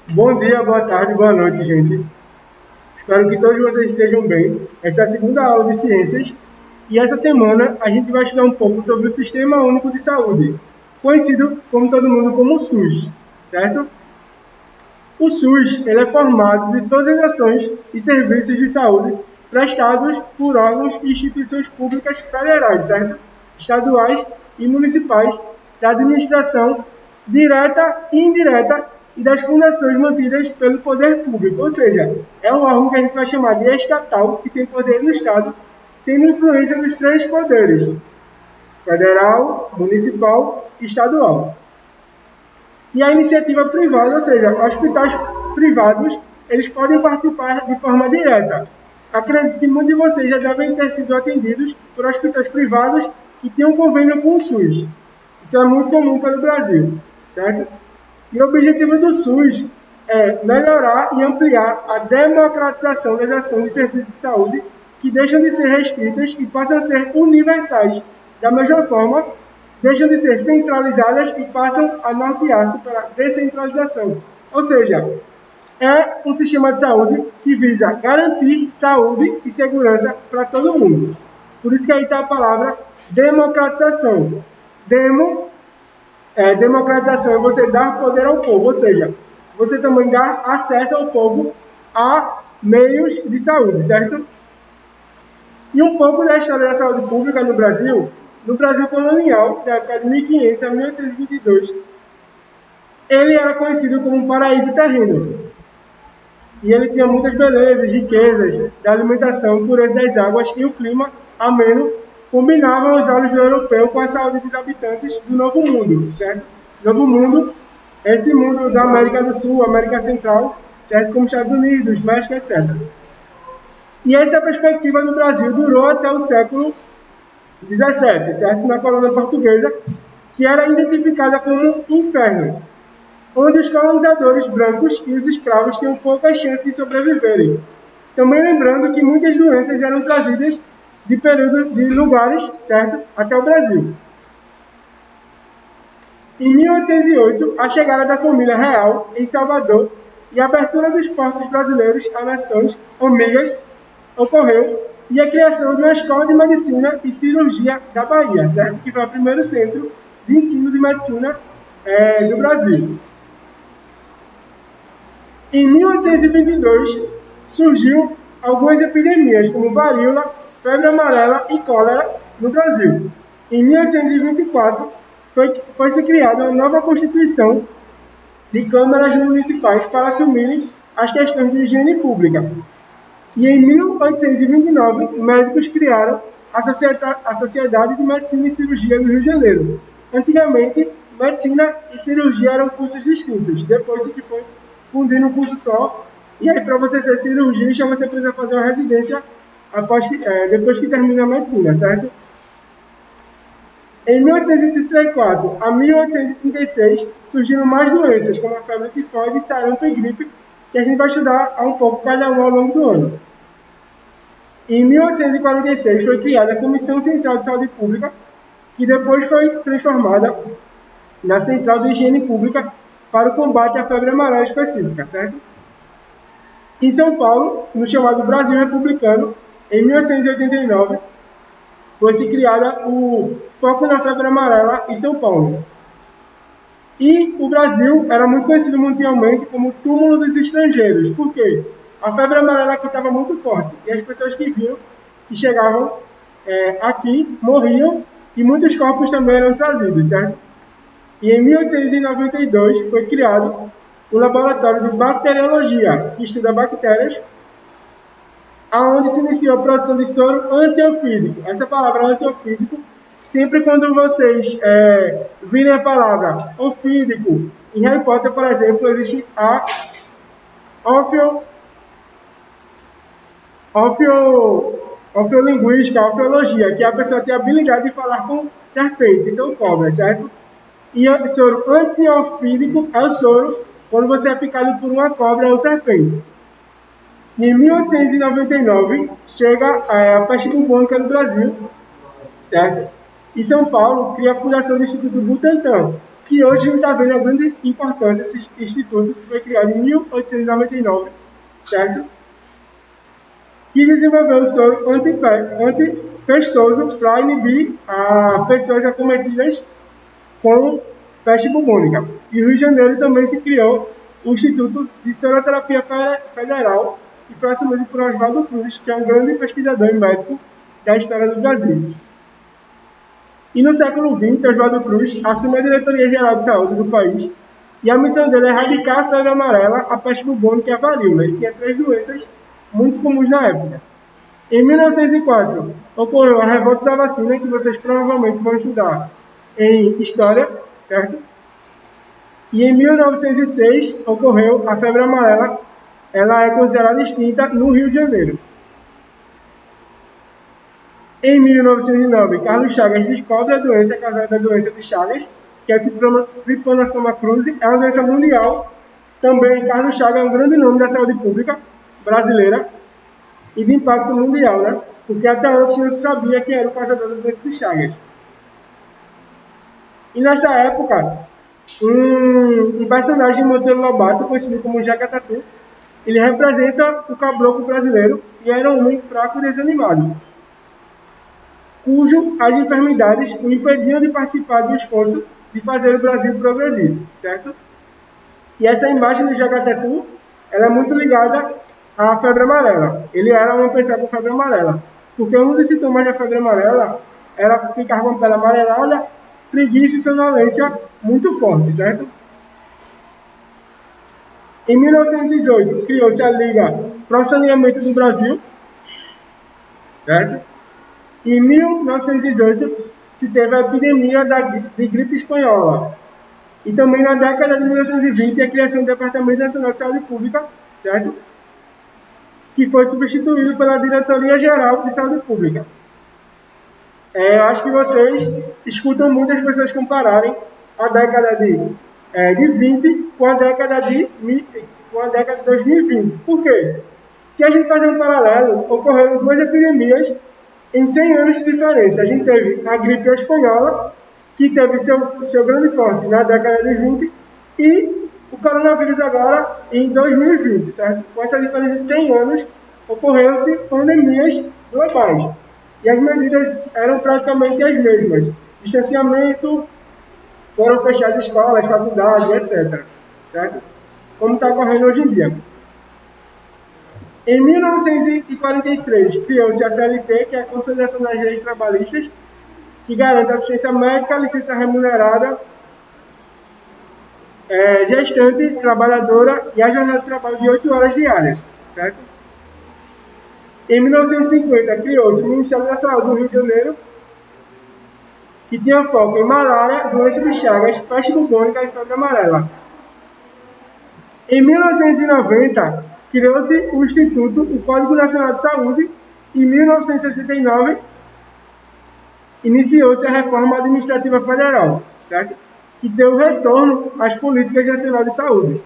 Bom dia, boa tarde, boa noite, gente. Espero que todos vocês estejam bem. Essa é a segunda aula de ciências e essa semana a gente vai estudar um pouco sobre o Sistema Único de Saúde, conhecido como todo mundo como o SUS, certo? O SUS ele é formado de todas as ações e serviços de saúde prestados por órgãos e instituições públicas federais, certo? Estaduais e municipais, da administração direta e indireta e das fundações mantidas pelo poder público, ou seja, é um órgão que a gente vai chamar de estatal, que tem poder no Estado, tendo influência nos três poderes, federal, municipal e estadual. E a iniciativa privada, ou seja, hospitais privados, eles podem participar de forma direta. Acredito que muitos de vocês já devem ter sido atendidos por hospitais privados que têm um convênio com o SUS. Isso é muito comum pelo Brasil, certo? E o objetivo do SUS é melhorar e ampliar a democratização das ações de serviços de saúde que deixam de ser restritas e passam a ser universais. Da mesma forma, deixam de ser centralizadas e passam a nortear-se para a descentralização. Ou seja, é um sistema de saúde que visa garantir saúde e segurança para todo mundo. Por isso que aí está a palavra democratização. Democratização é você dar poder ao povo, ou seja, você também dar acesso ao povo a meios de saúde, certo? E um pouco da história da saúde pública no Brasil colonial, da época de 1500 a 1822, ele era conhecido como um paraíso terreno. E ele tinha muitas belezas, riquezas da alimentação, pureza das águas e o clima ameno combinavam os olhos do europeu com a saúde dos habitantes do Novo Mundo, certo? Novo Mundo, esse mundo da América do Sul, América Central, certo? Como Estados Unidos, México, etc. E essa perspectiva no Brasil durou até o século XVII, certo? Na colônia portuguesa, que era identificada como inferno, onde os colonizadores brancos e os escravos tinham poucas chances de sobreviverem. Também lembrando que muitas doenças eram trazidas de lugares, certo? Até o Brasil. Em 1808, a chegada da família real em Salvador e a abertura dos portos brasileiros a nações amigas ocorreu e a criação de uma escola de medicina e cirurgia da Bahia, certo? Que foi o primeiro centro de ensino de medicina do Brasil. Em 1822, surgiu algumas epidemias, como varíola, febre amarela e cólera no Brasil. Em 1824, foi-se criada uma nova Constituição de câmaras municipais para assumirem as questões de higiene pública. E em 1829, médicos criaram a Sociedade de Medicina e Cirurgia do Rio de Janeiro. Antigamente, medicina e cirurgia eram cursos distintos. Depois se foi fundir num curso só. E aí, para você ser cirurgião, você precisa fazer uma residência depois que termina a medicina, certo? Em 1834 a 1836, surgiram mais doenças, como a febre tifoide, sarampo e gripe, que a gente vai estudar um pouco cada um ao longo do ano. Em 1846, foi criada a Comissão Central de Saúde Pública, que depois foi transformada na Central de Higiene Pública para o combate à febre amarela específica, certo? Em São Paulo, no chamado Brasil Republicano, em 1889, foi-se criada o Foco na Febre Amarela em São Paulo. E o Brasil era muito conhecido mundialmente como túmulo dos estrangeiros. Por quê? A febre amarela aqui estava muito forte. E as pessoas que vinham, que chegavam aqui, morriam. E muitos corpos também eram trazidos, certo? E em 1892 foi criado o Laboratório de Bacteriologia, que estuda bactérias, aonde se iniciou a produção de soro antiofídico. Essa palavra antiofídico, sempre quando vocês virem a palavra ofídico, em Harry Potter, por exemplo, existe a ofiolinguística, a ofiologia, que a pessoa tem a habilidade de falar com serpentes ou cobras, certo? E o soro antiofídico é o soro quando você é picado por uma cobra ou serpente. Em 1899, chega a peste bubônica no Brasil, certo? E São Paulo cria a fundação do Instituto Butantan, que hoje a gente está vendo a grande importância desse instituto, que foi criado em 1899, certo? Que desenvolveu o soro antipestoso para inibir pessoas acometidas com peste bubônica. E no Rio de Janeiro também se criou o Instituto de Soroterapia Federal, que foi assumido por Oswaldo Cruz, que é um grande pesquisador e médico da história do Brasil. E no século XX, Oswaldo Cruz assume a Diretoria Geral de Saúde do país, e a missão dele é erradicar a febre amarela, a peste bubônica e a varíola. Ele tinha 3 doenças muito comuns na época. Em 1904, ocorreu a revolta da vacina, que vocês provavelmente vão estudar em História, certo? E em 1906, ocorreu a febre amarela. Ela é considerada extinta no Rio de Janeiro. Em 1909, Carlos Chagas descobre a doença causada da doença de Chagas, que é a Trypanosoma cruzi, é uma doença mundial. Também Carlos Chagas é um grande nome da saúde pública brasileira e de impacto mundial, né? Porque até antes não se sabia quem era o causador da doença de Chagas. E nessa época, um personagem de Monteiro Lobato, conhecido como Jaca-Tatu, ele representa o caboclo brasileiro e era um homem fraco e desanimado, cujo as enfermidades o impediam de participar do esforço de fazer o Brasil progredir, certo? E essa imagem do Jaca-Tatu, ela é muito ligada à febre amarela. Ele era uma pessoa com febre amarela, porque um dos sintomas da febre amarela era ficar com a pele amarelada, preguiça e sonolência muito forte, certo? Em 1918, criou-se a Liga para o Saneamento do Brasil, certo? Em 1918, se teve a epidemia de gripe espanhola. E também na década de 1920, a criação do Departamento Nacional de Saúde Pública, certo? Que foi substituído pela Diretoria Geral de Saúde Pública. Eu acho que vocês escutam muitas pessoas compararem a década de 20 com a década de 2020. Por quê? Se a gente fazer um paralelo, ocorreram 2 epidemias em 100 anos de diferença. A gente teve a gripe espanhola, que teve seu grande forte na década de 20, e o coronavírus agora em 2020, certo? Com essa diferença de 100 anos, ocorreram-se pandemias globais. E as medidas eram praticamente as mesmas. Distanciamento, foram fechadas escolas, faculdades, etc. Certo? Como está ocorrendo hoje em dia. Em 1943, criou-se a CLT, que é a Consolidação das Leis Trabalhistas, que garante assistência médica, licença remunerada, gestante, trabalhadora e a jornada de trabalho de 8 horas diárias. Certo? Em 1950, criou-se o Ministério da Saúde do Rio de Janeiro, que tinha foco em malária, doença de Chagas, peste bubônica e febre amarela. Em 1990, criou-se o Instituto, o Código Nacional de Saúde. Em 1969, iniciou-se a Reforma Administrativa Federal, certo? Que deu retorno às políticas nacionais de saúde.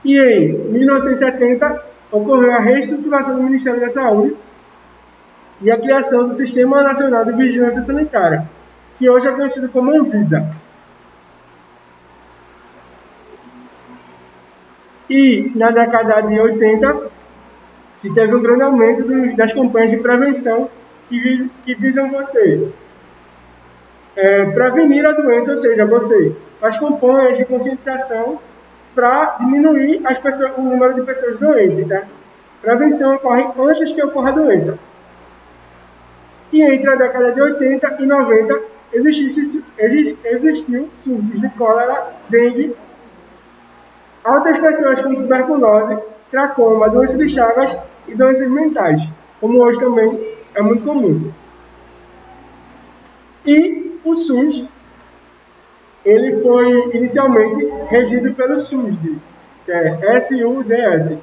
E em 1970, ocorreu a reestruturação do Ministério da Saúde e a criação do Sistema Nacional de Vigilância Sanitária, que hoje é conhecido como Anvisa. E na década de 80, se teve um grande aumento das campanhas de prevenção que visam você prevenir a doença, ou seja, você faz campanhas de conscientização para diminuir o número de pessoas doentes, certo? Prevenção ocorre antes que ocorra a doença. E entre a década de 80 e 90, existiu surtos de cólera, dengue, altas pessoas com tuberculose, tracoma, doença de Chagas e doenças mentais, como hoje também é muito comum. E o SUS, ele foi inicialmente regido pelo SUSD, que é SUDS.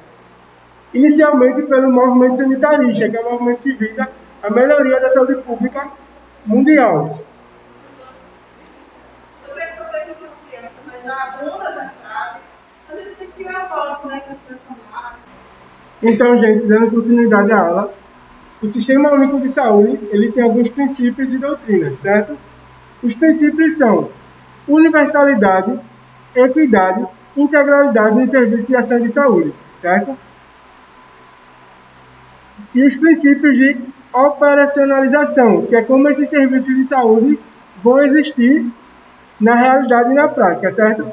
Inicialmente pelo movimento sanitarista, que é um movimento que visa a melhoria da saúde pública mundial. Eu sei que vocês não são crianças, mas já a bunda já sabe. A gente tem que tirar foto, né, com os personagens. Então, gente, dando continuidade à aula, o Sistema Único de Saúde, ele tem alguns princípios e doutrinas, certo? Os princípios são universalidade, equidade, integralidade em serviços de ação de saúde, certo? E os princípios de operacionalização, que é como esses serviços de saúde vão existir na realidade e na prática, certo?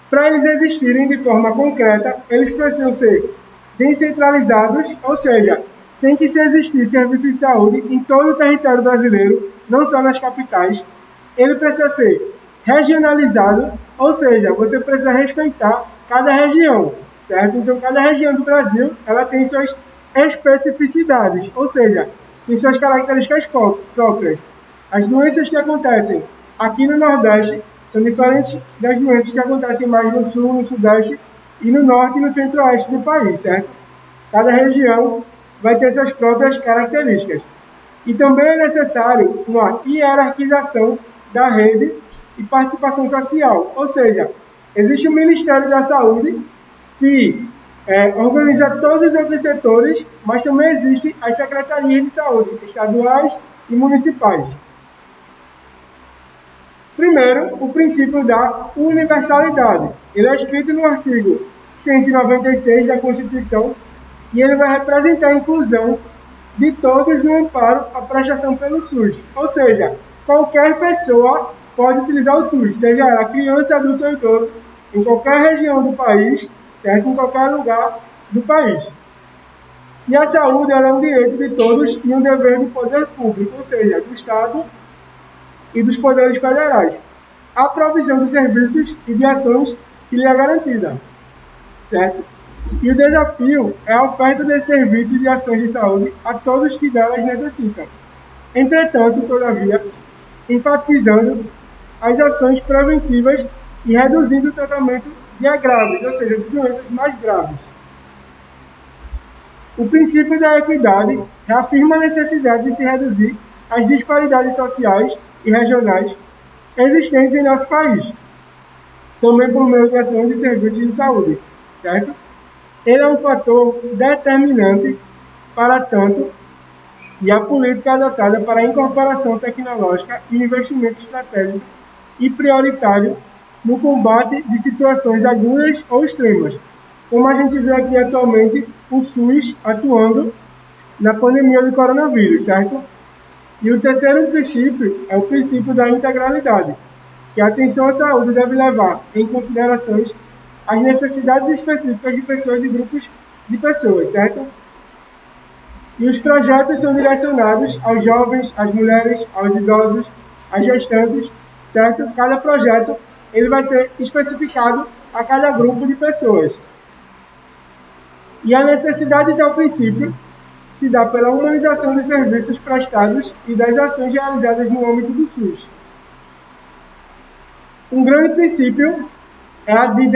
Para eles existirem de forma concreta, eles precisam ser descentralizados, ou seja, tem que existir serviços de saúde em todo o território brasileiro, não só nas capitais. Ele precisa ser regionalizado, ou seja, você precisa respeitar cada região, certo? Então, cada região do Brasil, ela tem suas especificidades, ou seja, tem suas características próprias. As doenças que acontecem aqui no Nordeste são diferentes das doenças que acontecem mais no Sul, no Sudeste e no Norte e no Centro-Oeste do país, certo? Cada região vai ter suas próprias características. E também é necessário uma hierarquização da rede e participação social, ou seja, existe o Ministério da Saúde que organiza todos os outros setores, mas também existem as secretarias de saúde estaduais e municipais. Primeiro, o princípio da universalidade. Ele é escrito no artigo 196 da Constituição e ele vai representar a inclusão de todos no amparo à prestação pelo SUS. Ou seja, qualquer pessoa pode utilizar o SUS, seja ela criança, adulto ou idoso, em qualquer região do país, certo? Em qualquer lugar do país. E a saúde ela é um direito de todos e um dever do poder público, ou seja, do Estado e dos poderes federais. A provisão de serviços e de ações que lhe é garantida, certo? E o desafio é a oferta de serviços e ações de saúde a todos que delas necessitam. Entretanto, todavia, enfatizando as ações preventivas e reduzindo o tratamento de agravos, ou seja, de doenças mais graves. O princípio da equidade reafirma a necessidade de se reduzir as disparidades sociais e regionais existentes em nosso país, também por meio de ações de serviços de saúde, certo? Ele é um fator determinante para tanto e a política adotada para a incorporação tecnológica e investimento estratégico e prioritário no combate de situações agudas ou extremas, como a gente vê aqui atualmente o SUS atuando na pandemia do coronavírus, certo? E o terceiro princípio é o princípio da integralidade, que a atenção à saúde deve levar em considerações as necessidades específicas de pessoas e grupos de pessoas, certo? E os projetos são direcionados aos jovens, às mulheres, aos idosos, às gestantes, certo? Cada projeto ele vai ser especificado a cada grupo de pessoas. E a necessidade de tal princípio se dá pela humanização dos serviços prestados e das ações realizadas no âmbito do SUS. Um grande princípio é a de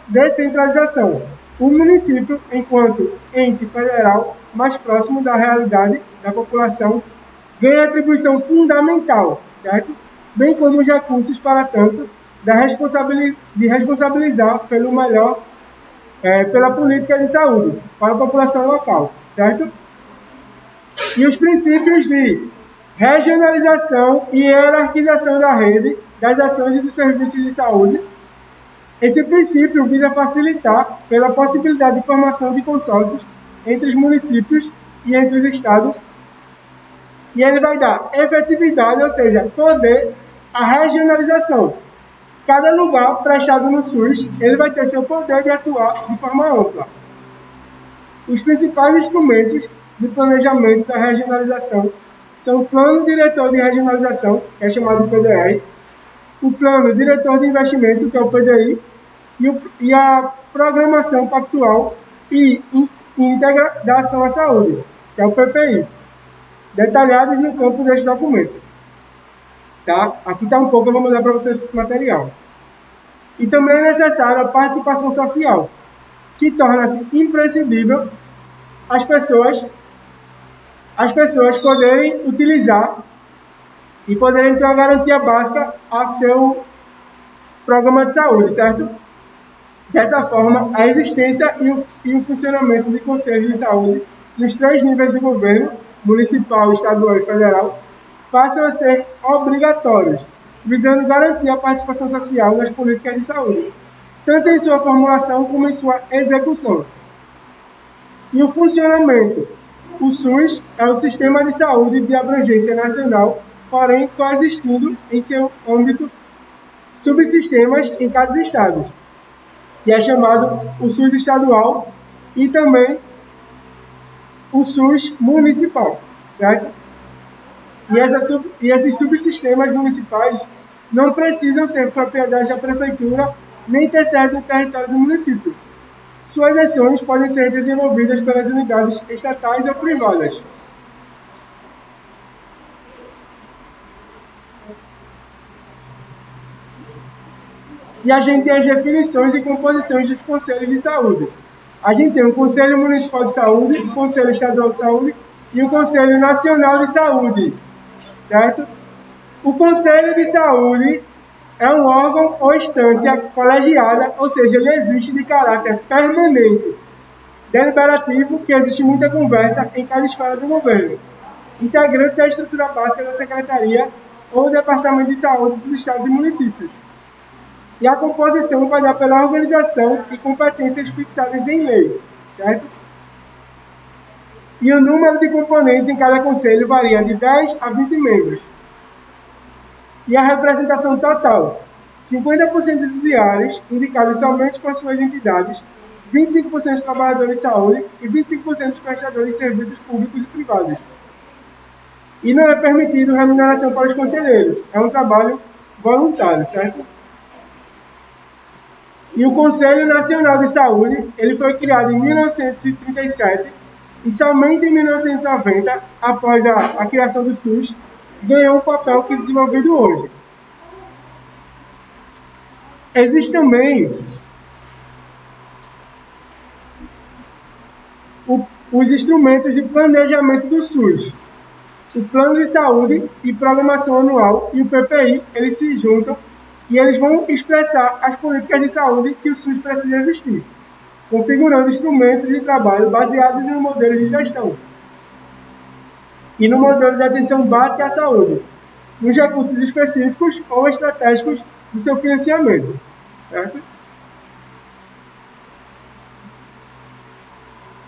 descentralização. O município, enquanto ente federal mais próximo da realidade da população, ganha atribuição fundamental, certo? Bem como os recursos para tanto de responsabilizar pelo melhor pela política de saúde para a população local, certo? E os princípios de regionalização e hierarquização da rede, das ações e dos serviços de saúde. Esse princípio visa facilitar pela possibilidade de formação de consórcios entre os municípios e entre os estados, e ele vai dar efetividade, ou seja, poder à regionalização. Cada lugar prestado no SUS, ele vai ter seu poder de atuar de forma ampla. Os principais instrumentos de planejamento da regionalização são o Plano Diretor de Regionalização, que é chamado de PDR, o Plano Diretor de Investimento, que é o PDI, e a Programação Pactual e Íntegra da Ação à Saúde, que é o PPI, detalhados no campo deste documento. Tá? Aqui está um pouco, eu vou mandar para vocês esse material. E também é necessária a participação social, que torna-se imprescindível as pessoas poderem utilizar e poderem ter uma garantia básica a seu programa de saúde, certo? Dessa forma, a existência e o funcionamento de conselhos de saúde nos 3 níveis de governo, municipal, estadual e federal, passam a ser obrigatórios, visando garantir a participação social nas políticas de saúde, tanto em sua formulação como em sua execução. E o funcionamento. O SUS é o Sistema de Saúde de abrangência nacional, porém coexistindo em seu âmbito subsistemas em cada estado, que é chamado o SUS estadual e também o SUS municipal, certo? E esses subsistemas municipais não precisam ser propriedade da prefeitura nem ter sede no território do município. Suas ações podem ser desenvolvidas pelas unidades estatais ou privadas. E a gente tem as definições e composições dos conselhos de saúde. A gente tem o Conselho Municipal de Saúde, o Conselho Estadual de Saúde e o Conselho Nacional de Saúde, certo? O Conselho de Saúde é um órgão ou instância colegiada, ou seja, ele existe de caráter permanente, deliberativo, que existe muita conversa em cada esfera do governo, integrante da estrutura básica da Secretaria ou Departamento de Saúde dos estados e municípios. E a composição vai dar pela organização e competências fixadas em lei, certo? E o número de componentes em cada conselho varia de 10 a 20 membros. E a representação total: 50% dos usuários, indicados somente por suas entidades, 25% dos trabalhadores de saúde e 25% dos prestadores de serviços públicos e privados. E não é permitido remuneração para os conselheiros, é um trabalho voluntário, certo? E o Conselho Nacional de Saúde, ele foi criado em 1937 e somente em 1990, após a criação do SUS, ganhou o papel que é desenvolvido hoje. Existe também os instrumentos de planejamento do SUS. O Plano de Saúde e Programação Anual e o PPI, eles se juntam e eles vão expressar as políticas de saúde que o SUS precisa existir, configurando instrumentos de trabalho baseados no modelo de gestão e no modelo de atenção básica à saúde, nos recursos específicos ou estratégicos do seu financiamento, certo?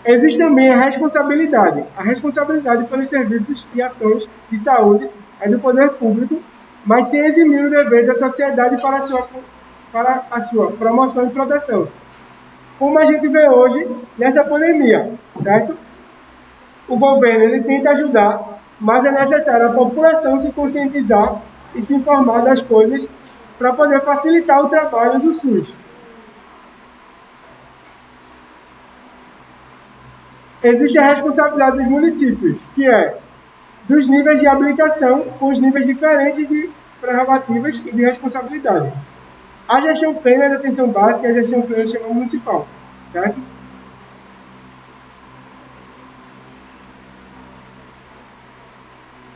Existe também a responsabilidade. A responsabilidade pelos serviços e ações de saúde é do poder público, mas sem eximir o dever da sociedade para a sua promoção e proteção. Como a gente vê hoje nessa pandemia, certo? O governo ele tenta ajudar, mas é necessário a população se conscientizar e se informar das coisas para poder facilitar o trabalho do SUS. Existe a responsabilidade dos municípios, que é dos níveis de habilitação com os níveis diferentes de prerrogativas e de responsabilidade. A gestão plena da atenção básica e a gestão plena do sistema municipal, certo?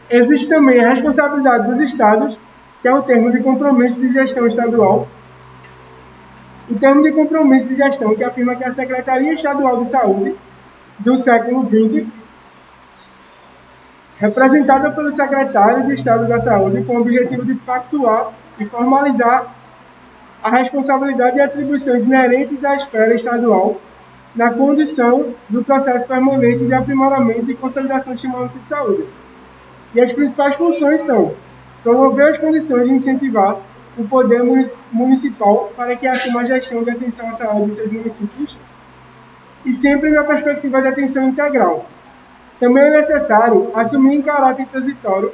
Existe também a responsabilidade dos estados, que é o termo de compromisso de gestão estadual. O termo de compromisso de gestão que afirma que a Secretaria Estadual de Saúde do século XX, representada pelo secretário de Estado da Saúde, com o objetivo de pactuar e formalizar a responsabilidade e atribuições inerentes à esfera estadual na condução do processo permanente de aprimoramento e consolidação do sistema de saúde. E as principais funções são promover as condições de incentivar o poder municipal para que assuma a gestão de atenção à saúde de seus municípios e sempre na perspectiva de atenção integral. Também é necessário assumir em caráter transitório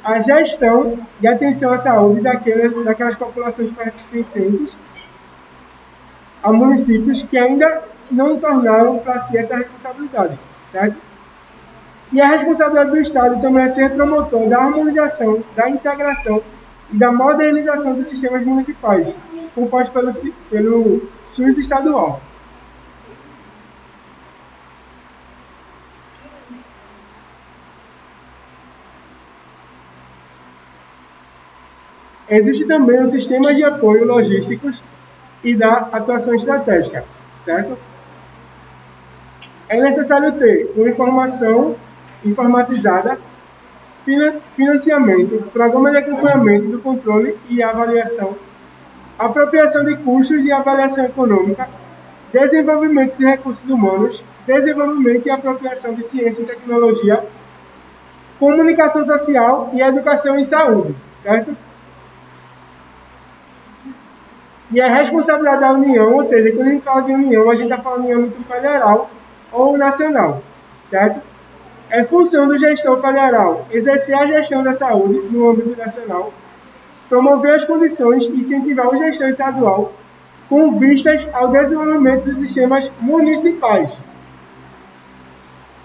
a gestão de atenção à saúde daquelas populações pertencentes a municípios que ainda não tornaram para si essa responsabilidade, certo? E a responsabilidade do Estado também é ser promotor da harmonização, da integração e da modernização dos sistemas municipais, compostos pelo SUS estadual. Existe também o sistema de apoio logísticos e da atuação estratégica, certo? É necessário ter uma informação informatizada financiamento, programa de acompanhamento do controle e avaliação, apropriação de custos e avaliação econômica, desenvolvimento de recursos humanos, desenvolvimento e apropriação de ciência e tecnologia, comunicação social e educação em saúde, certo? E a responsabilidade da União, ou seja, quando a gente fala de União, a gente está falando em âmbito federal ou nacional, certo? É função do gestor federal exercer a gestão da saúde no âmbito nacional, promover as condições e incentivar o gestor estadual com vistas ao desenvolvimento dos sistemas municipais.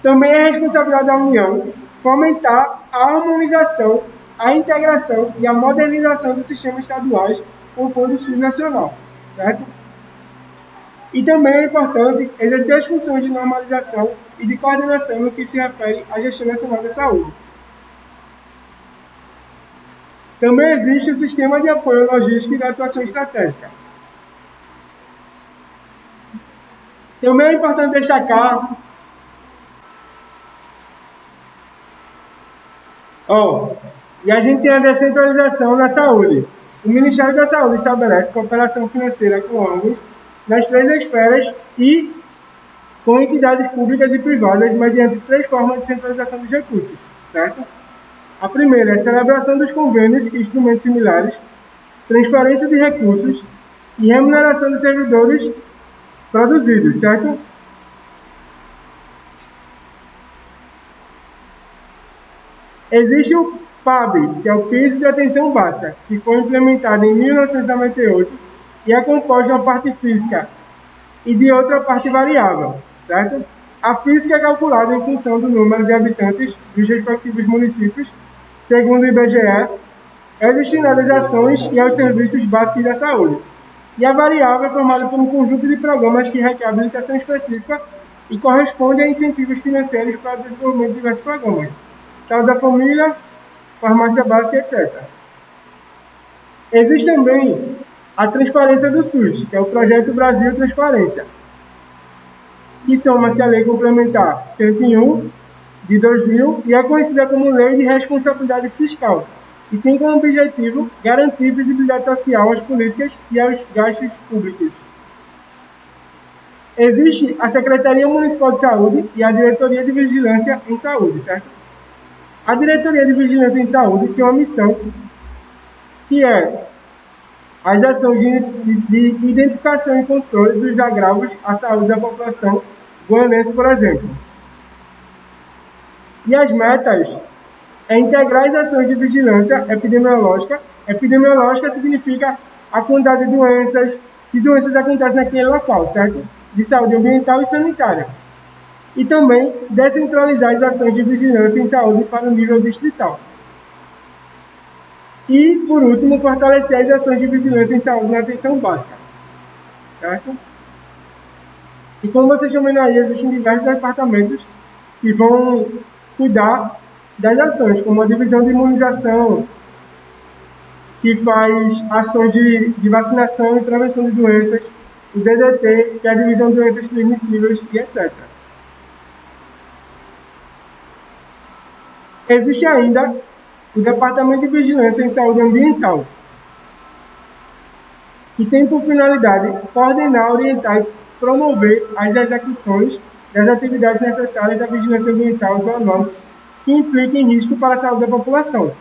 Também é responsabilidade da União fomentar a harmonização, a integração e a modernização dos sistemas estaduais com o Distrito Nacional, certo? E também é importante exercer as funções de normalização e de coordenação no que se refere à gestão nacional da saúde. Também existe o sistema de apoio logístico e da atuação estratégica. Também é importante destacar e a gente tem a descentralização na saúde. O Ministério da Saúde estabelece cooperação financeira com órgãos nas 3 esferas e com entidades públicas e privadas mediante 3 formas de centralização dos recursos, certo? A primeira é a celebração dos convênios e instrumentos similares, transferência de recursos e remuneração dos servidores produzidos, certo? Existe o PAB, que é o Piso de Atenção Básica, que foi implementado em 1998 e é composto de uma parte física e de outra parte variável, certo? A física é calculada em função do número de habitantes dos respectivos municípios, segundo o IBGE, é destinada às ações e aos serviços básicos da saúde. E a variável é formada por um conjunto de programas que requer habilitação específica e corresponde a incentivos financeiros para o desenvolvimento de diversos programas. Saúde da família, farmácia básica, etc. Existe também a transparência do SUS, que é o Projeto Brasil Transparência, que soma-se à Lei Complementar 101 de 2000 e é conhecida como Lei de Responsabilidade Fiscal, e tem como objetivo garantir visibilidade social às políticas e aos gastos públicos. Existe a Secretaria Municipal de Saúde e a Diretoria de Vigilância em Saúde, certo? A Diretoria de Vigilância em Saúde tem uma missão que é as ações de identificação e controle dos agravos à saúde da população goianense, por exemplo. E as metas é integrar as ações de vigilância epidemiológica. Epidemiológica significa a quantidade de doenças, que doenças acontecem naquele local, certo? De saúde ambiental e sanitária. E também descentralizar as ações de vigilância em saúde para o nível distrital. E, por último, fortalecer as ações de vigilância em saúde na atenção básica, certo? E como vocês estão vendo aí, existem diversos departamentos que vão cuidar das ações, como a divisão de imunização, que faz ações de vacinação e prevenção de doenças, o DDT, que é a divisão de doenças transmissíveis, e etc. Existe ainda o Departamento de Vigilância em Saúde Ambiental, que tem por finalidade coordenar, orientar e promover as execuções das atividades necessárias à vigilância ambiental e zoonoses que impliquem risco para a saúde da população.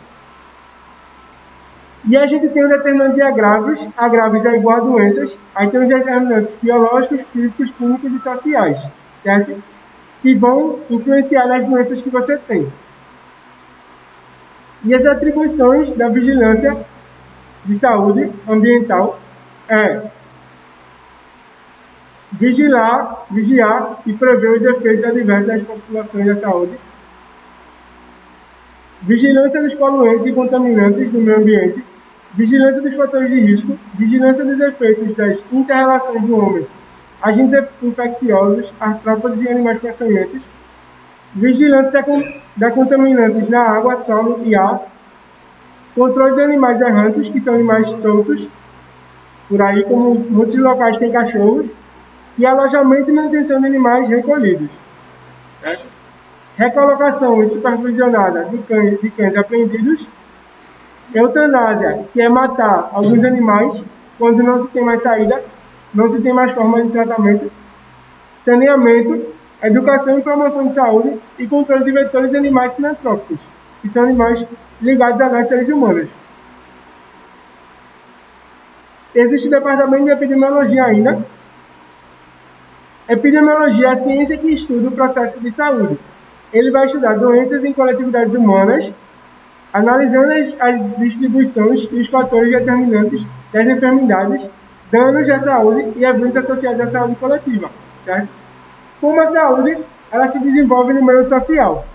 E a gente tem o determinante de agravos. Agravos é igual a doenças. Aí tem os determinantes biológicos, físicos, químicos e sociais, certo? Que vão influenciar nas doenças que você tem. E as atribuições da vigilância de saúde ambiental é vigiar e prever os efeitos adversos das populações da saúde, vigilância dos poluentes e contaminantes no meio ambiente, vigilância dos fatores de risco, vigilância dos efeitos das inter-relações do homem, agentes infecciosos, artrópodes e animais peçonhentos, vigilância da contaminantes na água, solo e ar, controle de animais errantes, que são animais soltos, por aí, como muitos locais têm cachorros, e alojamento e manutenção de animais recolhidos, certo? recolocação supervisionada de cães apreendidos, eutanásia, que é matar alguns animais quando não se tem mais saída, não se tem mais forma de tratamento, saneamento, educação e promoção de saúde e controle de vetores animais sinantrópicos, que são animais ligados a nós seres humanos. Existe o departamento de epidemiologia ainda. Epidemiologia é a ciência que estuda o processo de saúde. Ele vai estudar doenças em coletividades humanas, analisando as distribuições e os fatores determinantes das enfermidades, danos à saúde e eventos associados à saúde coletiva, certo? Como a saúde, ela se desenvolve no meio social.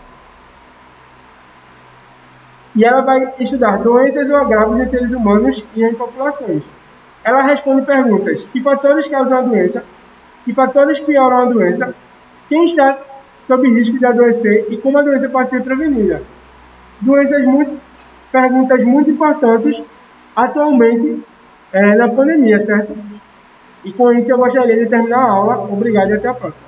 E ela vai estudar doenças ou agravos em seres humanos e em populações. Ela responde perguntas: que fatores causam a doença? Que fatores pioram a doença? Quem está sob risco de adoecer e como a doença pode ser prevenida? Perguntas muito importantes atualmente na pandemia, certo? E com isso eu gostaria de terminar a aula. Obrigado e até a próxima.